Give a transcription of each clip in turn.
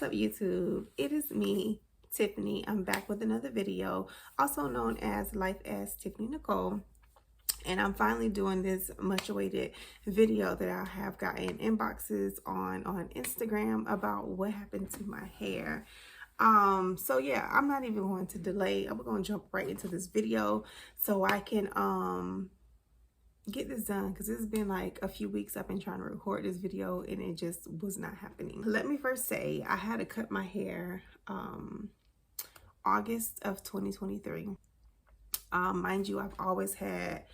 What's up, YouTube? It is me, Tiffany. I'm back with another video, also known as Life as Tiffany Nicole. And I'm finally doing this much awaited video that I have gotten inboxes on Instagram about what happened to my hair. So yeah, I'm not even going to delay. I'm going to jump right into this video so I can get this done, because it's been like a few weeks I've been trying to record this video and it just was not happening. Let me first say I had to cut my hair August of 2023. Mind you, I've always had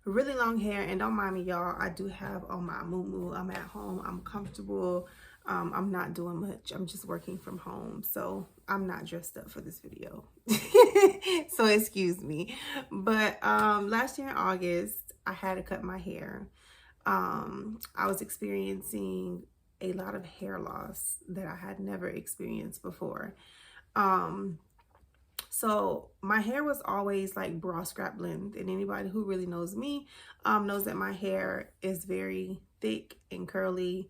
really long hair, and don't mind me, y'all, I do have on my muumuu. I'm at home, I'm comfortable. I'm not doing much. I'm just working from home, so I'm not dressed up for this video. So excuse me. But last year in August, I had to cut my hair. I was experiencing a lot of hair loss that I had never experienced before. So my hair was always like bra strap length, and anybody who really knows me knows that my hair is very thick and curly.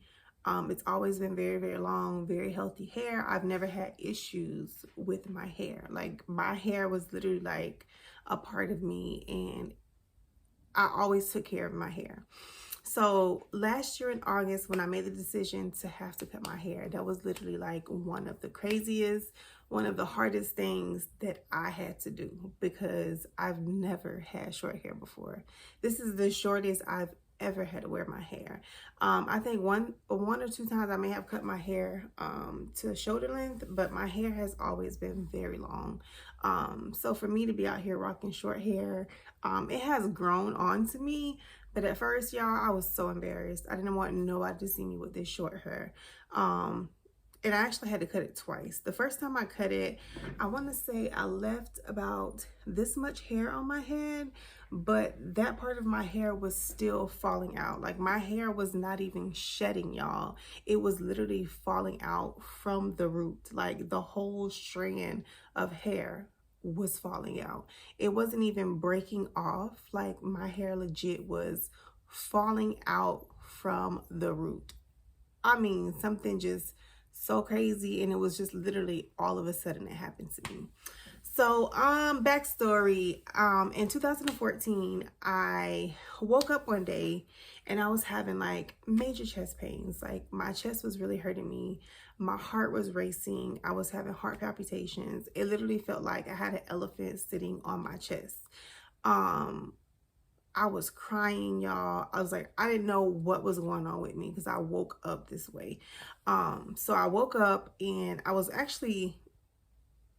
It's always been very, very long, very healthy hair. I've never had issues with my hair. Like, my hair was literally like a part of me, and I always took care of my hair. So last year in August, when I made the decision to have to cut my hair, that was literally like one of the craziest, one of the hardest things that I had to do, because I've never had short hair before. This is the shortest I've ever had to wear my hair. I think one or two times I may have cut my hair to shoulder length, but my hair has always been very long. So for me to be out here rocking short hair, it has grown onto me, but at first, y'all, I was so embarrassed. I didn't want nobody to see me with this short hair. And I actually had to cut it twice. The first time I cut it, I want to say I left about this much hair on my head, but that part of my hair was still falling out. Like, my hair was not even shedding, y'all. It was literally falling out from the root. Like, the whole strand of hair was falling out. It wasn't even breaking off. Like, my hair legit was falling out from the root. I mean, something just so crazy, and it was just literally all of a sudden it happened to me. So backstory, in 2014, I woke up one day and I was having like major chest pains. Like, my chest was really hurting me. My heart was racing. I was having heart palpitations. It literally felt like I had an elephant sitting on my chest. I was crying, y'all. I was like, I didn't know what was going on with me because I woke up this way. So I woke up and I was actually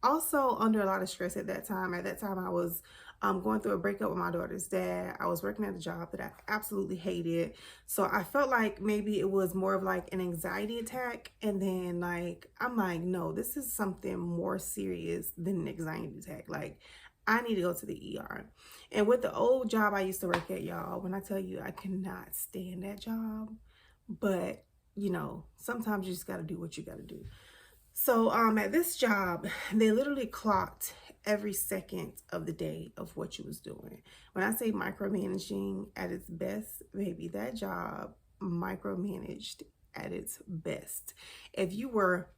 also under a lot of stress at that time. At that time, I was going through a breakup with my daughter's dad. I was working at a job that I absolutely hated. So I felt like maybe it was more of like an anxiety attack. And then like, I'm like, no, this is something more serious than an anxiety attack. Like, I need to go to the ER. And with the old job I used to work at, y'all, when I tell you I cannot stand that job, but you know, sometimes you just got to do what you got to do. So at this job, they literally clocked every second of the day of what you was doing. When I say micromanaging at its best, baby, that job micromanaged at its best. If you were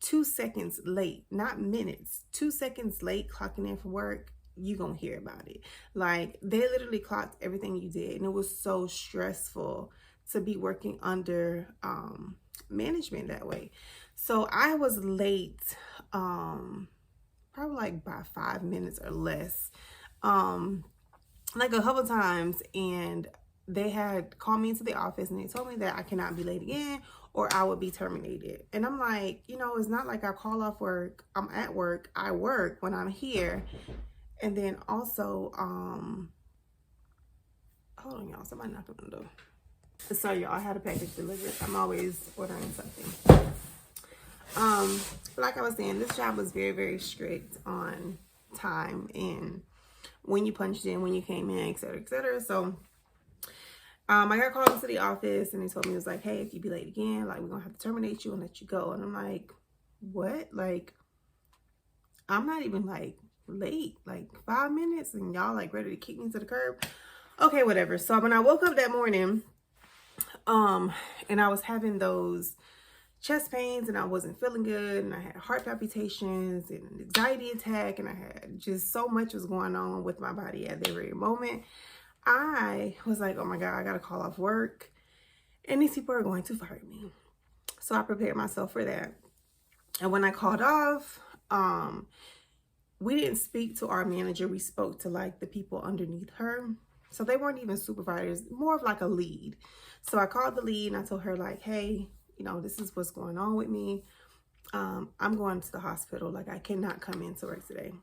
2 seconds late, not minutes, 2 seconds late clocking in for work, you gonna hear about it. Like, they literally clocked everything you did, and it was so stressful to be working under management that way. So I was late, probably like by 5 minutes or less, like a couple times, and they had called me into the office and they told me that I cannot be late again or I would be terminated. And I'm like, you know, it's not like I call off work. I'm at work. I work when I'm here. And then also, hold on, y'all, somebody knocking on the door. Sorry, y'all, I had a package delivered. I'm always ordering something. Like I was saying, this job was very, very strict on time and when you punched in, when you came in, et cetera, et cetera. So I got called into the office and they told me, it was like, hey, if you be late again, like, we're gonna have to terminate you and let you go. And I'm like, what? Like, I'm not even like late, like 5 minutes, and y'all like ready to kick me to the curb. Okay, whatever. So when I woke up that morning, and I was having those chest pains and I wasn't feeling good, and I had heart palpitations and an anxiety attack, and I had just so much was going on with my body at that very moment. I was like, oh my God, I gotta call off work and these people are going to fire me. So I prepared myself for that. And when I called off, we didn't speak to our manager. We spoke to like the people underneath her. So they weren't even supervisors, more of like a lead. So I called the lead and I told her like, hey, you know, this is what's going on with me. I'm going to the hospital. Like, I cannot come into work today.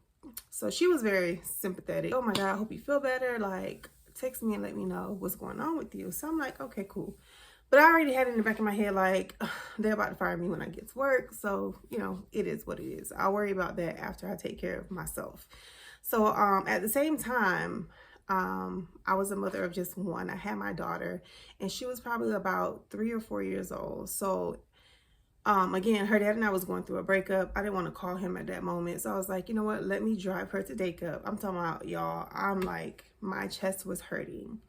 So she was very sympathetic. Oh my God, I hope you feel better. Like, text me and let me know what's going on with you. So I'm like, okay, cool. But I already had it in the back of my head, like, they're about to fire me when I get to work. So, you know, it is what it is. I'll worry about that after I take care of myself. So at the same time, I was a mother of just one. I had my daughter, and she was probably about 3 or 4 years old. So again, her dad and I was going through a breakup. I didn't want to call him at that moment. So I was like, you know what? Let me drive her to daycare. I'm talking about, y'all, I'm like, my chest was hurting.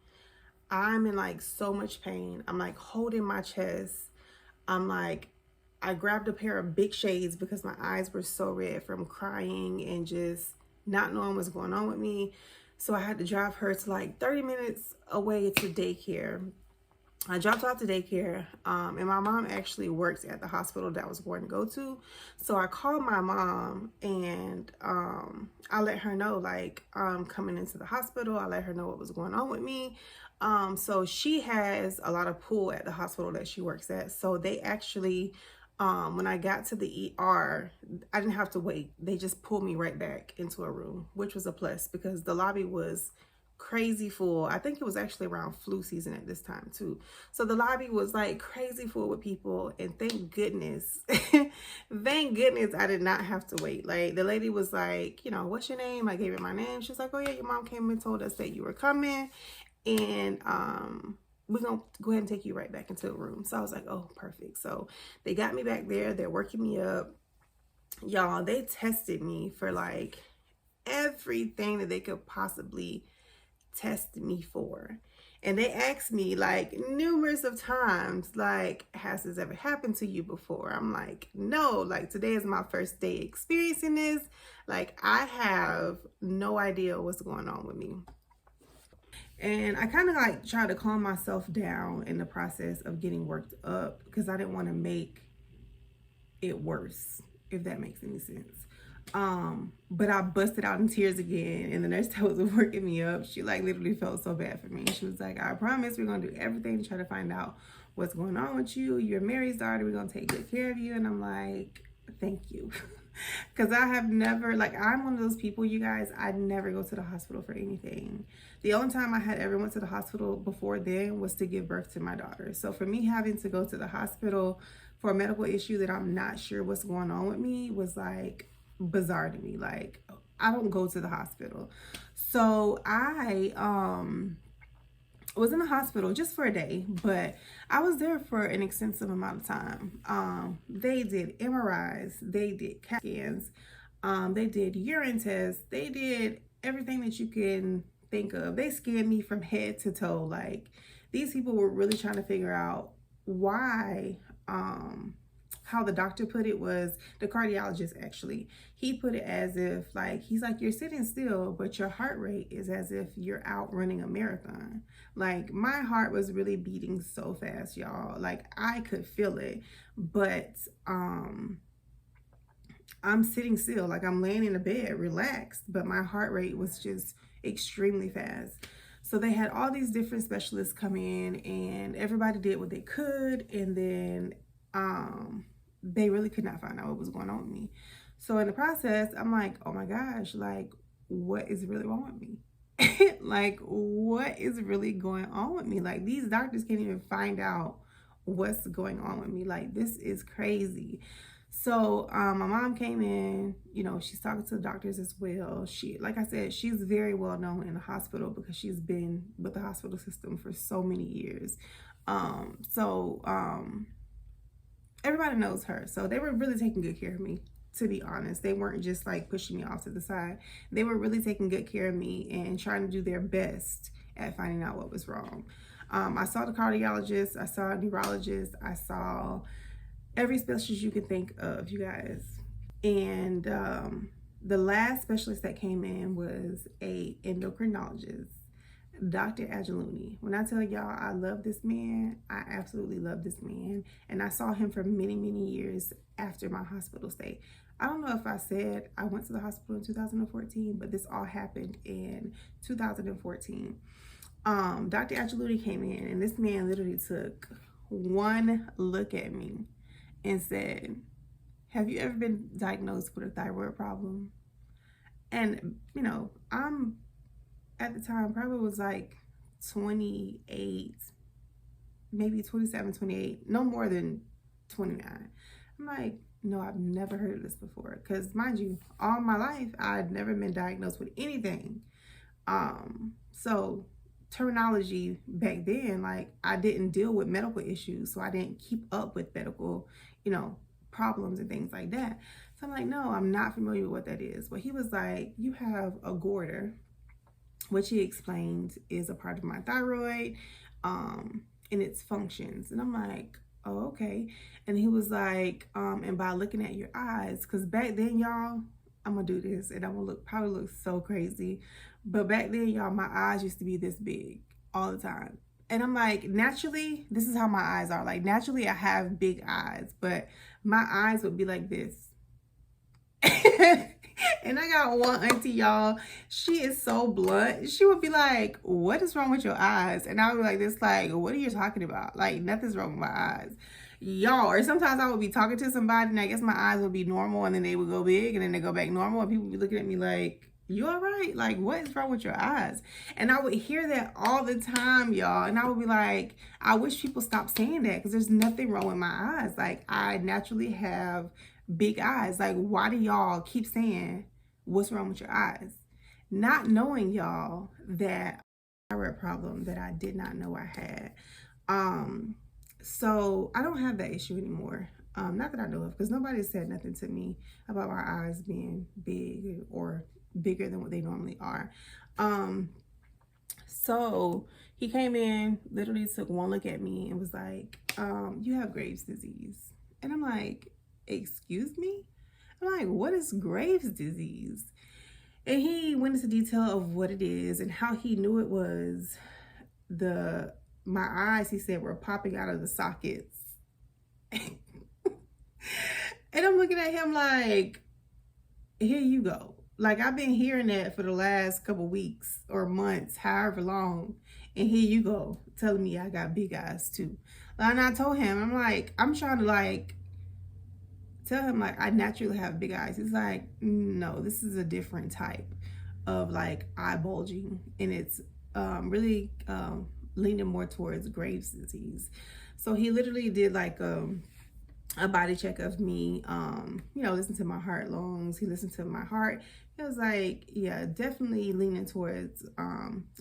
I'm in like so much pain. I'm like holding my chest. I'm like, I grabbed a pair of big shades because my eyes were so red from crying and just not knowing what's going on with me. So I had to drive her to like 30 minutes away to daycare. I dropped off to daycare, and my mom actually works at the hospital that I was going to go to. So I called my mom, and I let her know, like, I'm coming into the hospital. I let her know what was going on with me. So she has a lot of pull at the hospital that she works at. So they actually, when I got to the ER, I didn't have to wait. They just pulled me right back into a room, which was a plus because the lobby was crazy full. I think it was actually around flu season at this time too. So the lobby was like crazy full with people, and thank goodness, thank goodness I did not have to wait. Like, the lady was like, you know, what's your name? I gave her my name. She was like, oh yeah, your mom came and told us that you were coming, and we're gonna go ahead and take you right back into the room. So I was like, oh, perfect. So they got me back there. They're working me up. Y'all, they tested me for like everything that they could possibly test me for. And they asked me like numerous of times, like, has this ever happened to you before? I'm like, no, like, today is my first day experiencing this. Like, I have no idea what's going on with me. And I kind of like tried to calm myself down in the process of getting worked up because I didn't want to make it worse, if that makes any sense. But I busted out in tears again, and the nurse that was working me up, she like literally felt so bad for me. She was like, I promise we're gonna do everything to try to find out what's going on with you. You're Mary's daughter, we're gonna take good care of you. And I'm like, thank you. Because I have never, like, I'm one of those people, you guys, I never go to the hospital for anything. The only time I had ever went to the hospital before then was to give birth to my daughter. So for me having to go to the hospital for a medical issue that I'm not sure what's going on with me was like bizarre to me. Like, I don't go to the hospital. So I was in the hospital just for a day, but I was there for an extensive amount of time. They did MRIs, they did CAT scans, they did urine tests, they did everything that you can think of. They scanned me from head to toe. Like, these people were really trying to figure out why, how the doctor put it was, the cardiologist actually, he put it as if like, he's like, you're sitting still, but your heart rate is as if you're out running a marathon. Like, my heart was really beating so fast, y'all. Like, I could feel it, but I'm sitting still, like I'm laying in the bed relaxed, but my heart rate was just extremely fast. So they had all these different specialists come in, and everybody did what they could, and then they really could not find out what was going on with me. So in the process, I'm like, oh my gosh, like, what is really wrong with me? Like, what is really going on with me? Like, these doctors can't even find out what's going on with me. Like, this is crazy. So my mom came in, you know, she's talking to the doctors as well. She, like I said, she's very well known in the hospital because she's been with the hospital system for so many years. Everybody knows her. So they were really taking good care of me, to be honest. They weren't just like pushing me off to the side. They were really taking good care of me and trying to do their best at finding out what was wrong. I saw the cardiologist, I saw a neurologist, I saw every specialist you can think of, you guys. And the last specialist that came in was a endocrinologist, Dr. Angeluni. When I tell y'all I love this man, I absolutely love this man. And I saw him for many, many years after my hospital stay. I don't know if I said I went to the hospital in 2014, but this all happened in 2014. Dr. Angeluni came in, and this man literally took one look at me and said, "Have you ever been diagnosed with a thyroid problem?" And, you know, I'm at the time probably was like 28, maybe 27, 28, no more than 29. I'm like, no, I've never heard of this before. Because mind you, all my life, I'd never been diagnosed with anything. So terminology back then, like I didn't deal with medical issues. So I didn't keep up with medical, you know, problems and things like that. So I'm like, no, I'm not familiar with what that is. But he was like, you have a goiter, which he explained is a part of my thyroid and its functions. And I'm like, oh, okay. And he was like, and by looking at your eyes, because back then, y'all, I'm gonna do this and I'm gonna probably look so crazy. But back then, y'all, my eyes used to be this big all the time. And I'm like, naturally, this is how my eyes are. Like, naturally, I have big eyes, but my eyes would be like this. And I got one auntie, y'all. She is so blunt. She would be like, "What is wrong with your eyes?" And I would be like, "This, like, what are you talking about? Like, nothing's wrong with my eyes, y'all." Or sometimes I would be talking to somebody, and I guess my eyes would be normal, and then they would go big, and then they go back normal, and people would be looking at me like, "You all right? Like, what is wrong with your eyes?" And I would hear that all the time, y'all. And I would be like, I wish people stopped saying that, because there's nothing wrong with my eyes. Like, I naturally have big eyes. Like, why do y'all keep saying what's wrong with your eyes? Not knowing, y'all, that thyroid problem that I did not know I had. So I don't have that issue anymore. Not that I know of, because nobody said nothing to me about my eyes being big or bigger than what they normally are. So he came in, literally took one look at me and was like, you have Graves' disease. And I'm like, excuse me? I'm like, what is Graves' disease? And he went into detail of what it is and how he knew it was my eyes, he said, were popping out of the sockets. And I'm looking at him like, here you go. Like, I've been hearing that for the last couple weeks or months, however long. And here you go, telling me I got big eyes too. And I told him, I'm like, I'm trying to like tell him like I naturally have big eyes. He's like, no, this is a different type of like eye bulging, and it's really leaning more towards Graves' disease. So he literally did like a body check of me, you know, listened to my heart, lungs. He listened to my heart. He was like, yeah, definitely leaning towards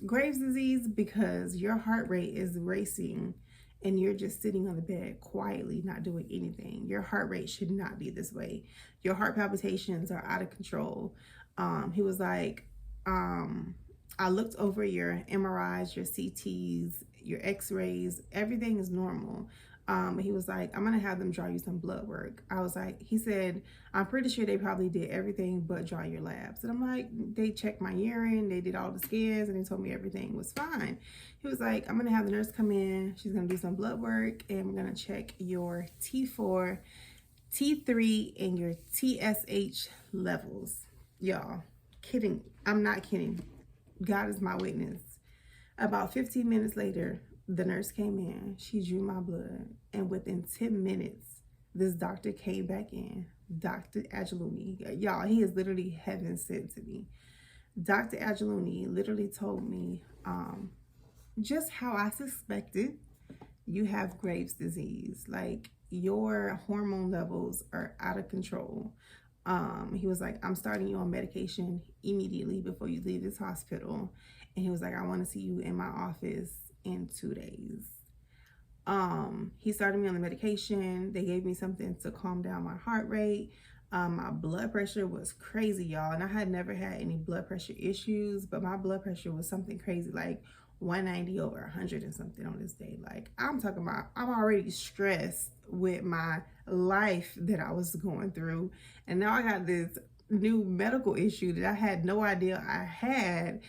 Graves' disease, because your heart rate is racing and you're just sitting on the bed quietly, not doing anything. Your heart rate should not be this way. Your heart palpitations are out of control. He was like, I looked over your MRIs, your CTs, your x-rays, everything is normal. He was like, I'm gonna have them draw you some blood work. I was like, he said, I'm pretty sure they probably did everything but draw your labs. And I'm like, they checked my urine, they did all the scans, and they told me everything was fine. He was like, I'm gonna have the nurse come in, she's gonna do some blood work, and we're gonna check your T4, T3, and your TSH levels. Y'all, kidding, I'm not kidding. God is my witness. About 15 minutes later, the nurse came in, she drew my blood, and within 10 minutes, this doctor came back in, Dr. Angeluni. Y'all, he is literally heaven sent to me. Dr. Angeluni literally told me just how I suspected. You have Graves' disease. Like, your hormone levels are out of control. He was like, I'm starting you on medication immediately before you leave this hospital. And he was like, I want to see you in my office in 2 days. He started me on the medication. They gave me something to calm down my heart rate. My blood pressure was crazy, y'all. And I had never had any blood pressure issues, but my blood pressure was something crazy, like 190 over 100 and something on this day. Like, I'm talking about, I'm already stressed with my life that I was going through, and now I got this new medical issue that I had no idea I had,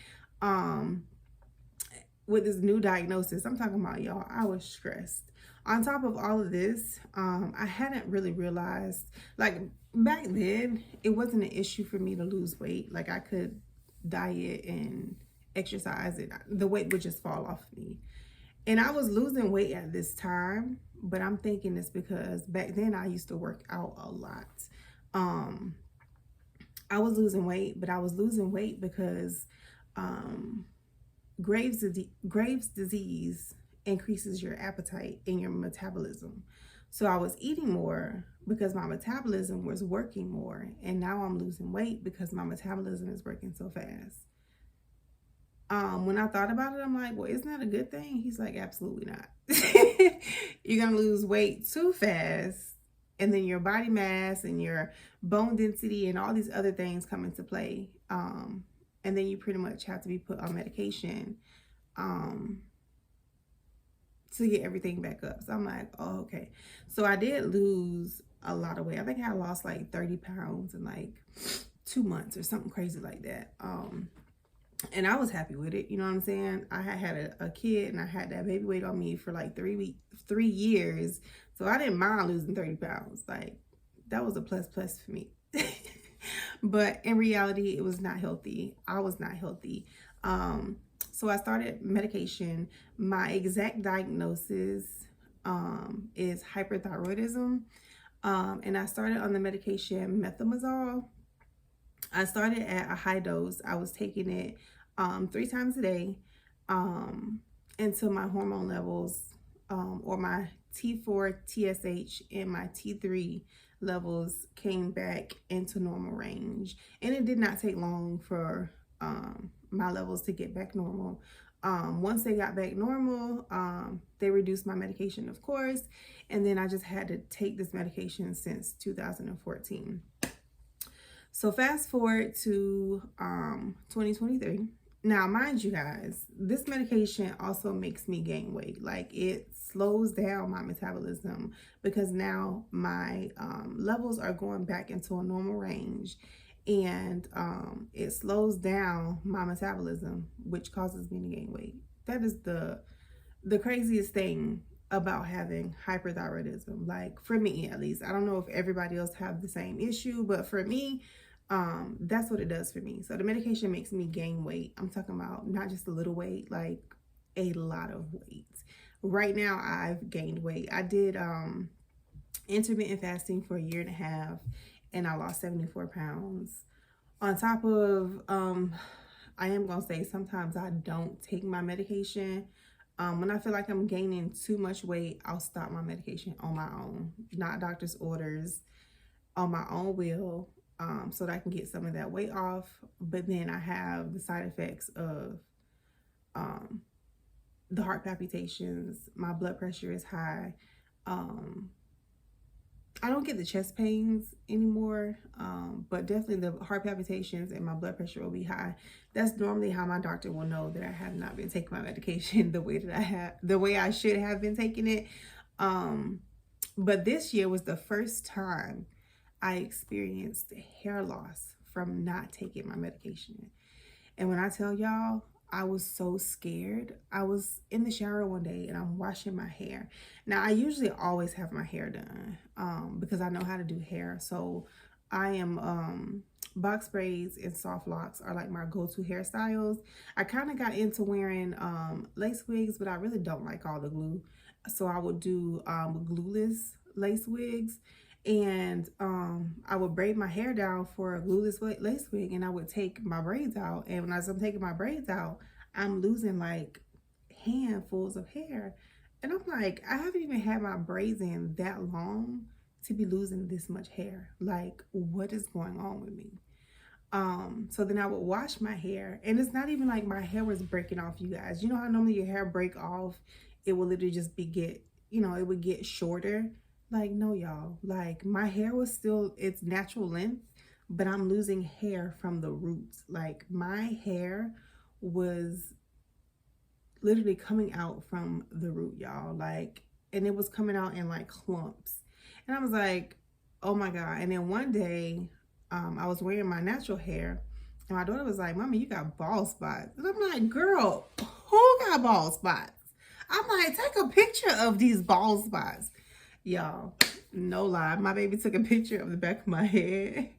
with this new diagnosis. I'm talking about, y'all, I was stressed. On top of all of this, I hadn't really realized, like, back then, it wasn't an issue for me to lose weight. Like, I could diet and exercise, and the weight would just fall off me. And I was losing weight at this time, but I'm thinking it's because back then I used to work out a lot. I was losing weight, but I was losing weight because Graves' disease increases your appetite and your metabolism. So I was eating more because my metabolism was working more, and now I'm losing weight because my metabolism is working so fast. When I thought about it, I'm like, well, isn't that a good thing? He's like, absolutely not. You're gonna lose weight too fast, and then your body mass and your bone density and all these other things come into play. And then you pretty much have to be put on medication to get everything back up. So I'm like, oh, okay. So I did lose a lot of weight. I think I lost like 30 pounds in like 2 months or something crazy like that. And I was happy with it. You know what I'm saying? I had a kid, and I had that baby weight on me for like 3 years. So I didn't mind losing 30 pounds. Like, that was a plus for me. But in reality, it was not healthy. I was not healthy. So I started medication. My exact diagnosis is hyperthyroidism. And I started on the medication methimazole. I started at a high dose. I was taking it 3 times a day until my hormone levels, or my T4, TSH, and my T3 levels came back into normal range. And it did not take long for my levels to get back normal. Once they got back normal, they reduced my medication, of course, and then I just had to take this medication since 2014. So fast forward to 2023. Now, mind you guys, this medication also makes me gain weight. Like, it slows down my metabolism because now my levels are going back into a normal range, and it slows down my metabolism, which causes me to gain weight. That is the craziest thing about having hyperthyroidism. Like, for me at least. I don't know if everybody else have the same issue, but for me, that's what it does for me. So the medication makes me gain weight. I'm talking about not just a little weight, like a lot of weight. Right now, I've gained weight. I did intermittent fasting for 1.5 years, and I lost 74 pounds. On top of, I am gonna say sometimes I don't take my medication. When I feel like I'm gaining too much weight, I'll stop my medication on my own, not doctor's orders, on my own will, so that I can get some of that weight off. But then I have the side effects of the heart palpitations, my blood pressure is high. I don't get the chest pains anymore, but definitely the heart palpitations and my blood pressure will be high. That's normally how my doctor will know that I have not been taking my medication the way I should have been taking it. But this year was the first time I experienced hair loss from not taking my medication. And when I tell y'all, I was so scared. I was in the shower one day and I'm washing my hair. Now, I usually always have my hair done because I know how to do hair. So I am, box braids and soft locks are like my go-to hairstyles. I kind of got into wearing lace wigs, but I really don't like all the glue. So I would do glueless lace wigs. And I would braid my hair down for a glueless lace wig, and I would take my braids out. And as I'm taking my braids out, I'm losing like handfuls of hair. And I'm like, I haven't even had my braids in that long to be losing this much hair. Like, what is going on with me? So then I would wash my hair, and it's not even like my hair was breaking off, you guys. You know how normally your hair break off? It will literally just it would get shorter. Like, no, y'all, like my hair was still its natural length, but I'm losing hair from the roots. Like, my hair was literally coming out from the root, y'all. Like, and it was coming out in like clumps. And I was like, oh my God. And then one day, I was wearing my natural hair, and my daughter was like, Mommy, you got bald spots. And I'm like, girl, who got bald spots? I'm like, take a picture of these bald spots. Y'all, no lie, my baby took a picture of the back of my head.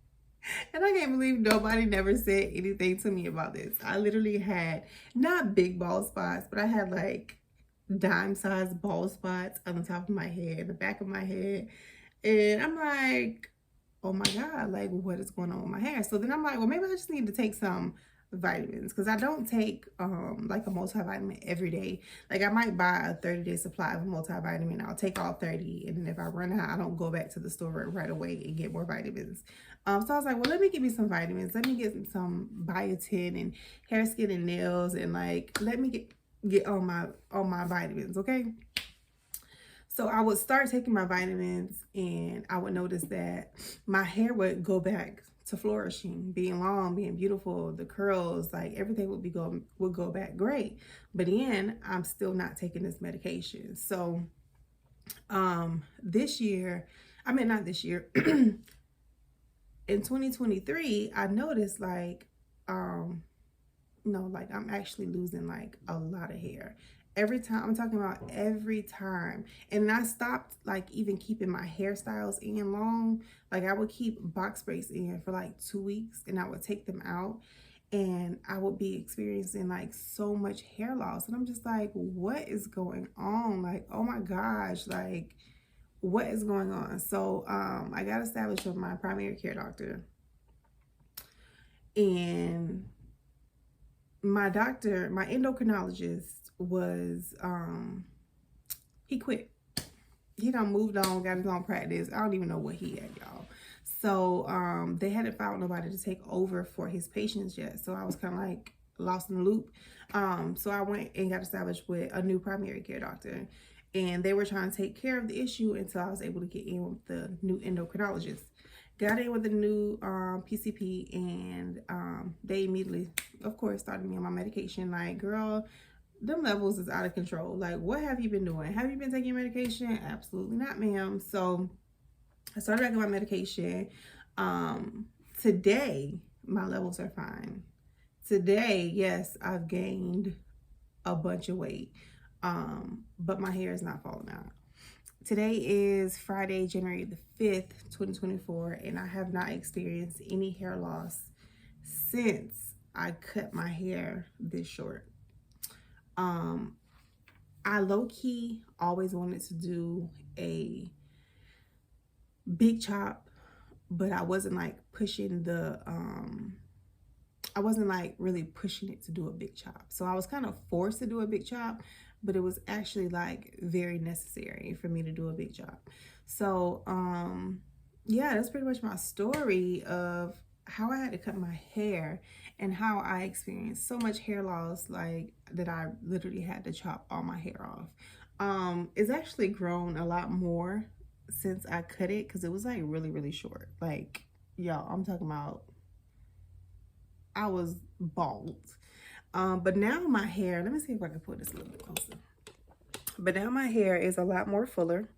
And I can't believe nobody never said anything to me about this. I literally had not big bald spots, but I had like dime-sized bald spots on the top of my head, the back of my head. And I'm like, oh my God, like what is going on with my hair? So then I'm like, well, maybe I just need to take some vitamins, because I don't take like a multivitamin every day. Like I might buy a 30-day supply of a multivitamin. I'll take all 30, and then if I run out, I don't go back to the store right away and get more vitamins. So I was like, well, let me get me some vitamins. Let me get some biotin and hair, skin, and nails, and like let me get on my vitamins, okay? So I would start taking my vitamins, and I would notice that my hair would go back to flourishing, being long, being beautiful, the curls, like everything would go back great. But then I'm still not taking this medication. So this year, I mean not this year, in 2023, I noticed like like I'm actually losing like a lot of hair. Every time, I'm talking about every time. And I stopped like even keeping my hairstyles in long. Like I would keep box braids in for like 2 weeks, and I would take them out, and I would be experiencing like so much hair loss. And I'm just like, what is going on? Like, oh my gosh, like what is going on? So I got established with my primary care doctor, and my doctor, my endocrinologist, was he quit. He done moved on, got his own practice. I don't even know what he had, y'all. So they hadn't found nobody to take over for his patients yet. So I was kind of like lost in the loop. So I went and got established with a new primary care doctor, and they were trying to take care of the issue until I was able to get in with the new endocrinologist. Got in with the new PCP, and they immediately, of course, started me on my medication. Like, girl, them levels is out of control. Like, what have you been doing? Have you been taking medication? Absolutely not, ma'am. So I started back on my medication. Today, my levels are fine. Today, yes, I've gained a bunch of weight, but my hair is not falling out. Today is Friday, January the 5th, 2024, and I have not experienced any hair loss since I cut my hair this short. I low-key always wanted to do a big chop, but I wasn't like pushing I wasn't like really pushing it to do a big chop. So I was kind of forced to do a big chop, but it was actually like very necessary for me to do a big chop. So yeah, that's pretty much my story of how I had to cut my hair and how I experienced so much hair loss, like that I literally had to chop all my hair off. It's actually grown a lot more since I cut it, because it was like really, really short. Like, y'all, I'm talking about I was bald. But now my hair, let me see if I can put this a little bit closer. But now my hair is a lot more fuller.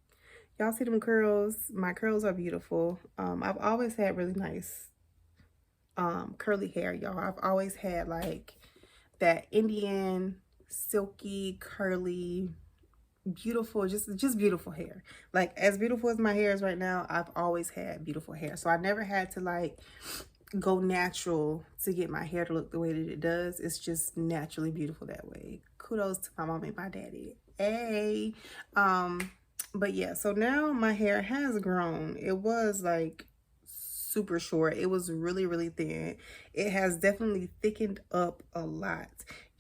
Y'all see them curls? My curls are beautiful. I've always had really nice curly hair, y'all. I've always had like that Indian, silky, curly, beautiful, just beautiful hair. Like as beautiful as my hair is right now, I've always had beautiful hair. So I never had to like go natural to get my hair to look the way that it does. It's just naturally beautiful that way. Kudos to my mom and my daddy. Hey. But yeah, so now my hair has grown. It was like super short. It was really, really thin. It has definitely thickened up a lot.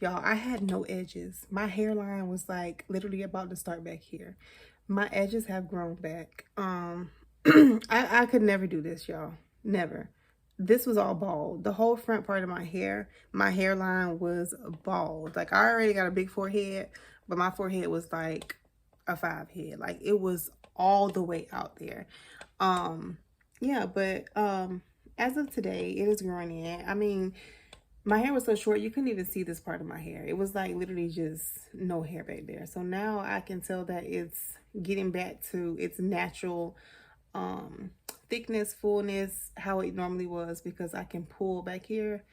Y'all, I had no edges. My hairline was like literally about to start back here. My edges have grown back. I could never do this, y'all. Never. This was all bald. The whole front part of my hair, my hairline was bald. Like I already got a big forehead, but my forehead was like a 5 head. Like it was all the way out there. Yeah, but as of today, it is growing in. I mean, My hair was so short you couldn't even see this part of my hair. It was like literally just no hair back there. So now I can tell that it's getting back to its natural thickness, fullness, how it normally was, because I can pull back here.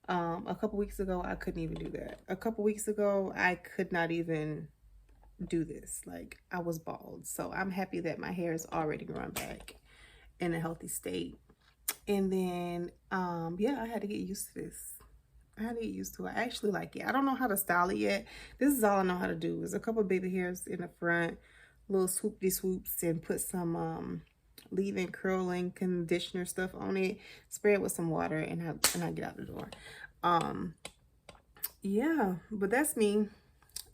A couple weeks ago I couldn't even do that. A couple weeks ago I could not even do this. Like, I was bald. So I'm happy that my hair is already growing back in a healthy state. And then yeah, I had to get used to this. I had to get used to it. I actually like it. I don't know how to style it yet. This is all I know how to do, is a couple baby hairs in the front, little swoopy swoops, and put some leave-in curling conditioner stuff on it, spray it with some water, and I get out the door. Yeah, but that's me.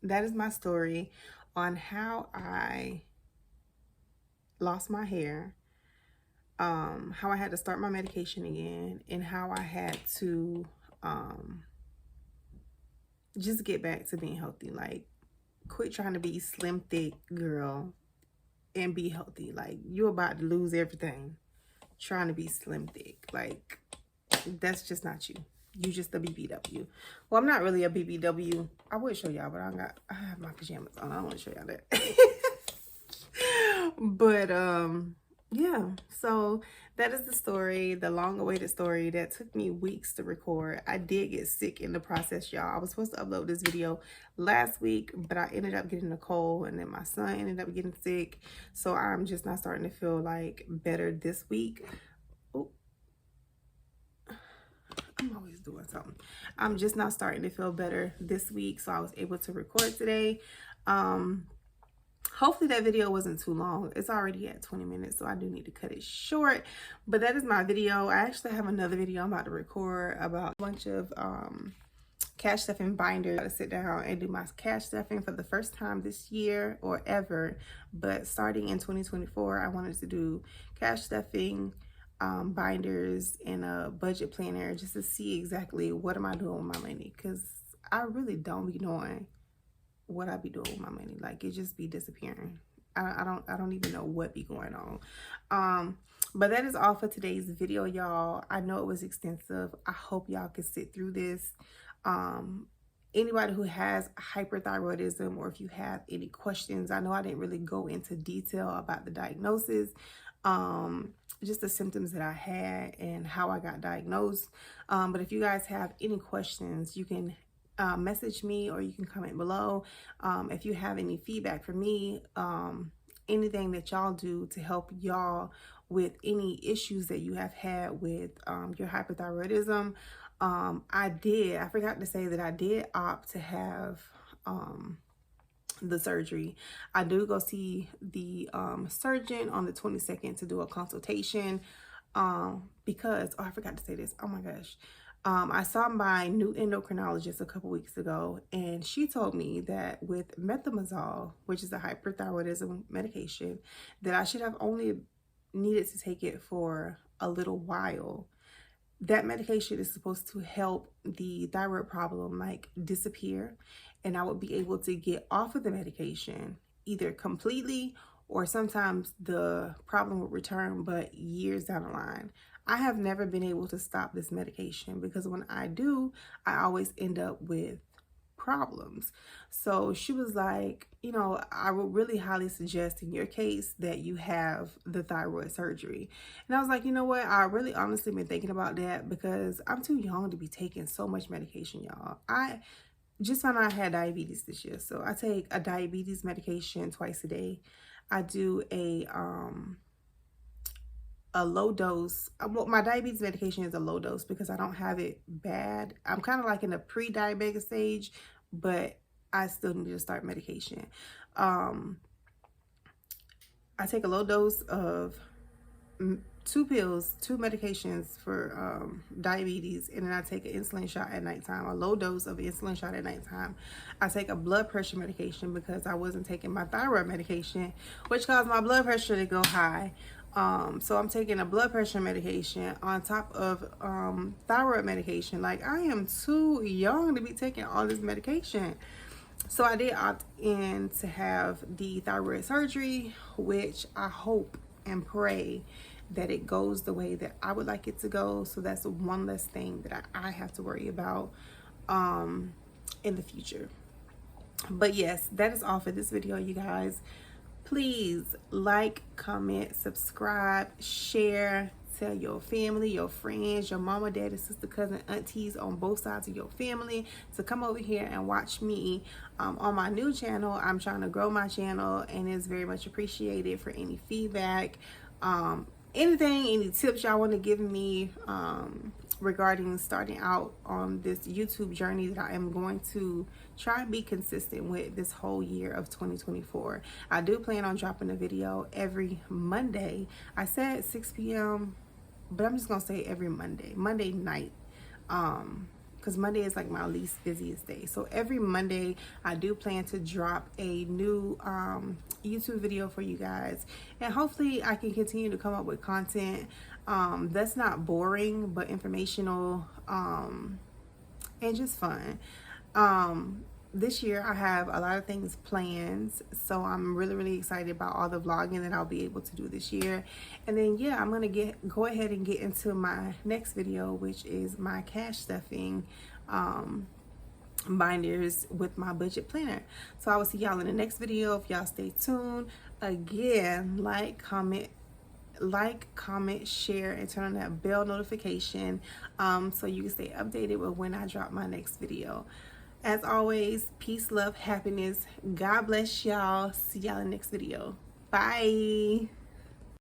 That is my story on how I lost my hair, how I had to start my medication again, and how I had to just get back to being healthy. Like, quit trying to be slim thick, girl, and be healthy. Like, you're about to lose everything trying to be slim thick. Like, that's just not you. You just a BBW. Well, I'm not really a BBW. I would show y'all, but I have my pajamas on. I don't want to show y'all that. But yeah, so that is the story, the long-awaited story that took me weeks to record. I did get sick in the process, y'all. I was supposed to upload this video last week, but I ended up getting a cold, and then my son ended up getting sick. So I'm just not starting to feel like better this week. Oh, I'm always doing something. I'm just not starting to feel better this week, so I was able to record today. Hopefully that video wasn't too long. It's already at 20 minutes, so I do need to cut it short. But that is my video. I actually have another video I'm about to record about a bunch of cash stuffing binders. I gotta sit down and do my cash stuffing for the first time this year or ever. But starting in 2024, I wanted to do cash stuffing, binders, and a budget planner, just to see exactly what am I doing with my money, because I really don't be knowing what I be doing with my money. Like, it just be disappearing. I don't even know what be going on. But that is all for today's video, y'all. I know it was extensive. I hope y'all can sit through this. Anybody who has hyperthyroidism, or if you have any questions, I know I didn't really go into detail about the diagnosis, just the symptoms that I had and how I got diagnosed. But if you guys have any questions, you can message me, or you can comment below. If you have any feedback for me, anything that y'all do to help y'all with any issues that you have had with your hyperthyroidism. I forgot to say that I did opt to have the surgery. I do go see the surgeon on the 22nd to do a consultation, because, oh, I forgot to say this. Oh my gosh. I saw my new endocrinologist a couple weeks ago, and she told me that with methimazole, which is a hyperthyroidism medication, that I should have only needed to take it for a little while. That medication is supposed to help the thyroid problem like disappear, and I would be able to get off of the medication either completely, or sometimes the problem would return, but years down the line. I have never been able to stop this medication, because when I do, I always end up with problems. So she was like, you know, I would really highly suggest in your case that you have the thyroid surgery. And I was like, you know what? I really honestly been thinking about that, because I'm too young to be taking so much medication, y'all. I just found out I had diabetes this year. So I take a diabetes medication twice a day. I do a low dose. Well, my diabetes medication is a low dose because I don't have it bad. I'm kind of like in a pre-diabetic stage, but I still need to start medication. I take a low dose of 2 pills, 2 medications for diabetes, and then I take an insulin shot at nighttime, a low dose of insulin shot at nighttime. I take a blood pressure medication because I wasn't taking my thyroid medication, which caused my blood pressure to go high. So I'm taking a blood pressure medication on top of thyroid medication. Like, I am too young to be taking all this medication. So I did opt in to have the thyroid surgery, which I hope and pray that it goes the way that I would like it to go. So that's one less thing that I have to worry about in the future. But yes, that is all for this video, you guys. Please like, comment, subscribe, share, tell your family, your friends, your mama, daddy, sister, cousin, aunties on both sides of your family to come over here and watch me on my new channel. I'm trying to grow my channel, and it's very much appreciated for any feedback, anything, any tips y'all want to give me regarding starting out on this YouTube journey that I am going to try and be consistent with this whole year of 2024. I do plan on dropping a video every Monday. I said 6 p.m., but I'm just gonna say every Monday night, because Monday is like my least busiest day. So every Monday I do plan to drop a new YouTube video for you guys, and hopefully I can continue to come up with content that's not boring but informational and just fun. This year I have a lot of things planned, so I'm really excited about all the vlogging that I'll be able to do this year. And then yeah, I'm gonna go ahead and get into my next video, which is my cash stuffing binders with my budget planner. So I will see y'all in the next video. If y'all stay tuned, again, like, comment, share, and turn on that bell notification so you can stay updated with when I drop my next video. As always, peace, love, happiness. God bless y'all. See y'all in the next video. Bye.